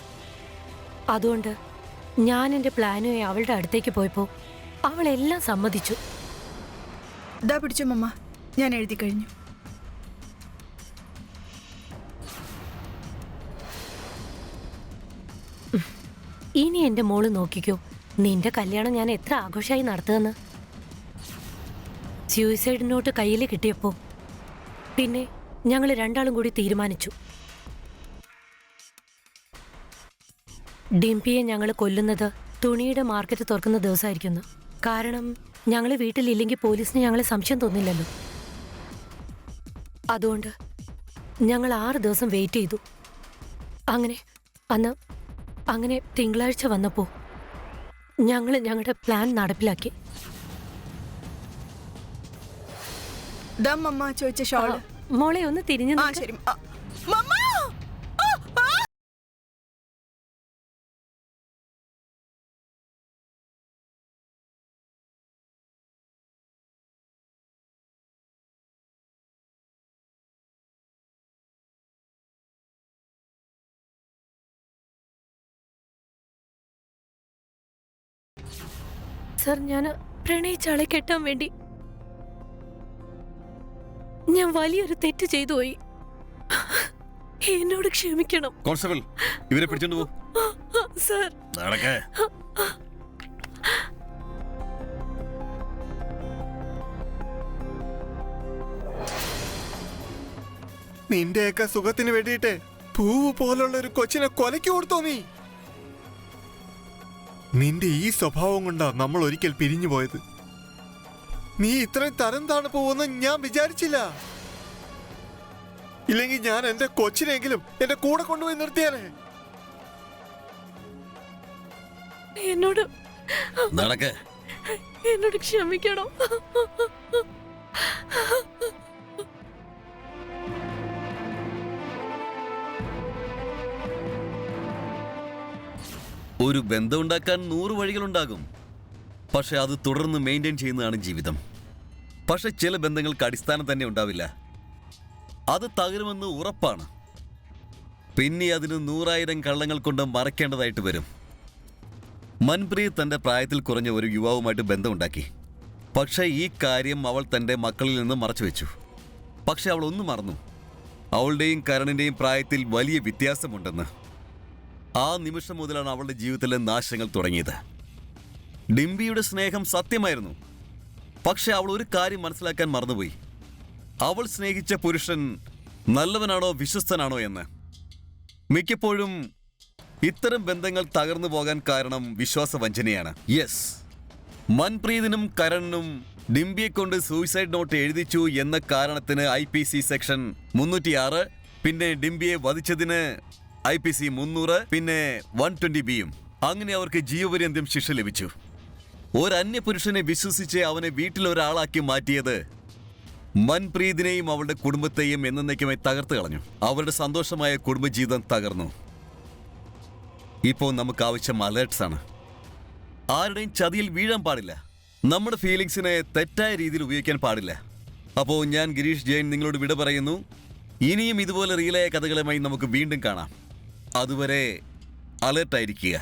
അതുകൊണ്ട് ഞാൻ എൻ്റെ പ്ലാനുമായി അവളുടെ അടുത്തേക്ക് പോയപ്പോൾ അവളെല്ലാം സമ്മതിച്ചു. ഇതാ പിടിച്ചു മമ്മ, ഞാൻ എഴുതി കഴിഞ്ഞു. ഇനി എൻ്റെ മോള് നോക്കിക്കോ, നിന്റെ കല്യാണം ഞാൻ എത്ര ആഘോഷമായി നടത്തുമെന്ന്. സൂയിസൈഡ് നോട്ട് കയ്യിൽ കിട്ടിയപ്പോൾ പിന്നെ ഞങ്ങൾ രണ്ടാളും കൂടി തീരുമാനിച്ചു, ഡിംപിയെ ഞങ്ങൾ കൊല്ലുന്നത് തുണിയുടെ മാർക്കറ്റ് തുറക്കുന്ന ദിവസമായിരിക്കുന്നു. കാരണം ഞങ്ങൾ വീട്ടിലില്ലെങ്കിൽ പോലീസിന് ഞങ്ങളെ സംശയം തോന്നില്ലല്ലോ. അതുകൊണ്ട് ഞങ്ങൾ 6 ദിവസം വെയിറ്റ് ചെയ്തു. അങ്ങനെ തിങ്കളാഴ്ച വന്നപ്പോൾ ഞങ്ങൾ ഞങ്ങളുടെ പ്ലാൻ നടപ്പിലാക്കി. ദാ മമ്മ ചോദിച്ച ഷോള്. മോളെ ഒന്ന് തിരിഞ്ഞു ആ ശരി. മമ്മ സർ, ഞാൻ പ്രണയിച്ച ആളെ കെട്ടാൻ വേണ്ടി ഞാൻ വലിയൊരു തെറ്റ് ചെയ്തു പോയി. എന്നോട് ക്ഷമിക്കണം. കോൺസ്റ്റബിൾ, ഇവരെ പിടിച്ചോണ്ട് പോ. സർ, നടക്കേ. നിന്റെയൊക്കെ സുഖത്തിന് വേണ്ടിയിട്ട് പൂവ് പോലുള്ള ഒരു കൊച്ചിനെ കൊലയ്ക്ക് കൊടുത്തോ നീ? നിന്റെ ഈ സ്വഭാവം കൊണ്ടാ നമ്മൾ ഒരിക്കൽ പിരിഞ്ഞു പോയത്. നീ ഇത്രയും തരം താണ് പോകുമെന്ന് ഞാൻ വിചാരിച്ചില്ല. ഇല്ലെങ്കിൽ ഞാൻ എന്റെ കൊച്ചിനെങ്കിലും എന്റെ കൂടെ കൊണ്ടുപോയി നിർത്തിയാലേ. എന്നോട് നടക്ക്. എന്നോട് ക്ഷമിക്കണം. ഒരു ബന്ധമുണ്ടാക്കാൻ 100 വഴികളുണ്ടാകും. പക്ഷെ അത് തുടർന്ന് മെയിൻറ്റെയിൻ ചെയ്യുന്നതാണ് ജീവിതം. പക്ഷെ ചില ബന്ധങ്ങൾക്ക് അടിസ്ഥാനം തന്നെ ഉണ്ടാവില്ല. അത് തകരുമെന്ന് ഉറപ്പാണ്. പിന്നെ അതിന് 100,000 കള്ളങ്ങൾ കൊണ്ട് മറയ്ക്കേണ്ടതായിട്ട് വരും. മൻപ്രീത് തൻ്റെ പ്രായത്തിൽ കുറഞ്ഞ ഒരു യുവാവുമായിട്ട് ബന്ധമുണ്ടാക്കി. പക്ഷേ ഈ കാര്യം അവൾ തൻ്റെ മക്കളിൽ നിന്ന് മറച്ചുവെച്ചു. പക്ഷെ അവൾ ഒന്ന് മറന്നു, അവളുടെയും കരണിൻ്റെയും പ്രായത്തിൽ വലിയ വ്യത്യാസമുണ്ടെന്ന്. ആ നിമിഷം മുതലാണ് അവളുടെ ജീവിതത്തിലെ നാശങ്ങൾ തുടങ്ങിയത്. ഡിംബിയുടെ സ്നേഹം സത്യമായിരുന്നു. പക്ഷെ അവൾ ഒരു കാര്യം മനസ്സിലാക്കാൻ മറന്നുപോയി. അവൾ സ്നേഹിച്ച പുരുഷൻ നല്ലവനാണോ വിശ്വസ്തനാണോ എന്ന്. മിക്കപ്പോഴും ഇത്തരം ബന്ധങ്ങൾ തകർന്നു പോകാൻ കാരണം വിശ്വാസവഞ്ചനയാണ്. യെസ്, മൻപ്രീതിനും കരണിനും ഡിംബിയെ കൊണ്ട് സൂയിസൈഡ് നോട്ട് എഴുതിച്ചു എന്ന കാരണത്തിന് IPC സെക്ഷൻ 306, പിന്നെ ഡിംബിയെ വധിച്ചതിന് IPC 300, പിന്നെ 120B. അങ്ങനെ അവർക്ക് ജീവപര്യന്തം ശിക്ഷ ലഭിച്ചു. ഒരു അന്യപുരുഷനെ വിശ്വസിച്ച് അവനെ വീട്ടിലൊരാളാക്കി മാറ്റിയത് മൻപ്രീതിനെയും അവളുടെ കുടുംബത്തെയും എന്നേക്കുമായി തകർത്ത് കളഞ്ഞു. അവരുടെ സന്തോഷമായ കുടുംബജീവിതം തകർന്നു. ഇപ്പോൾ നമുക്ക് ആവശ്യം അലേർട്ട്സ് ആണ്. ആരുടെയും ചതിയിൽ വീഴാൻ പാടില്ല. നമ്മുടെ ഫീലിങ്സിനെ തെറ്റായ രീതിയിൽ ഉപയോഗിക്കാൻ പാടില്ല. അപ്പോൾ ഞാൻ ഗിരീഷ് ജെയിൻ നിങ്ങളോട് വിട പറയുന്നു. ഇനിയും ഇതുപോലെ റിയലായ കഥകളുമായി നമുക്ക് വീണ്ടും കാണാം. അതുവരെ അലേർട്ടായിരിക്കുക.